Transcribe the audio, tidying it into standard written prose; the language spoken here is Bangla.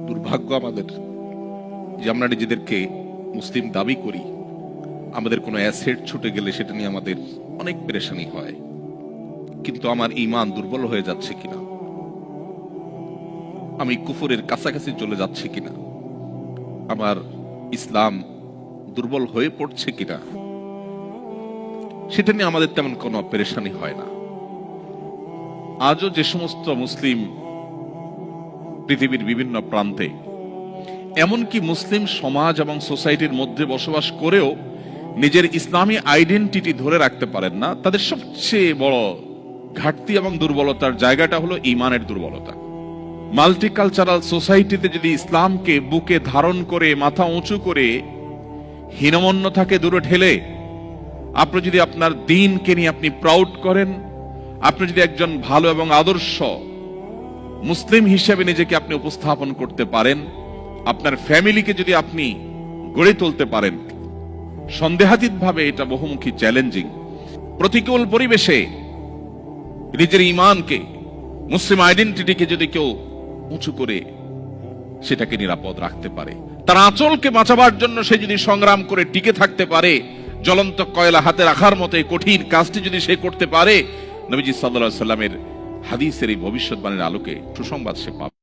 দুর্ভাগ্য আমাদের যে আমরা নিজেদেরকে মুসলিম দাবি করি, আমাদের কোনো অ্যাসেট ছুটে গেলে সেটা নিয়ে আমাদের অনেক পেরেশানি হয়। কিন্তু আমার ঈমান দুর্বল হয়ে যাচ্ছে কিনা, আমি কুফরের কাছাকাছি চলে যাচ্ছে কিনা, আমার ইসলাম দুর্বল হয়ে পড়ছে কিনা, সেটা নিয়ে আমাদের তেমন কোনো পেরেশানি হয় না। আজও যে সমস্ত মুসলিম পৃথিবীর বিভিন্ন প্রান্তে, এমনকি মুসলিম সমাজ এবং সোসাইটির মধ্যে বসবাস করেও নিজের ইসলামী আইডেন্টিটি ধরে রাখতে পারেন না, তাদের সবচেয়ে বড় ঘাটতি এবং দুর্বলতার জায়গাটা হলো ঈমানের দুর্বলতা। মাল্টিকালচারাল সোসাইটিতে যদি ইসলামকে বুকে ধারণ করে মাথা উঁচু করে হীনমন্যতাকে দূরে ঠেলে আপনি যদি আপনার দ্বীনকে নিয়ে আপনি প্রাউড করেন, আপনি যদি একজন ভালো এবং আদর্শ মুসলিম হিসেবে নিজেকে আপনি উপস্থাপন করতে পারেন, আপনার ফ্যামিলিকে যদি আপনি গড়ে তুলতে পারেন, সন্দেহাতীত ভাবে এটা বহুমুখী চ্যালেঞ্জিং। প্রতিকূল পরিবেশে নিজের ঈমানকে, মুসলিম আইডেন্টিটিকে যদি কেউ উঁচু করে সেটাকে নিরাপদ রাখতে পারে, তার আঁচলকে বাঁচাবার জন্য সে যদি সংগ্রাম করে টিকে থাকতে পারে, জ্বলন্ত কয়লা হাতে রাখার মতো এই কঠিন কাজটি যদি সে করতে পারে, নবীজি সাল্লাল্লাহু আলাইহি ওয়াসাল্লামের হাদিসের এই ভবিষ্যৎবাণীর আলোকে সুসংবাদ সে পাবে।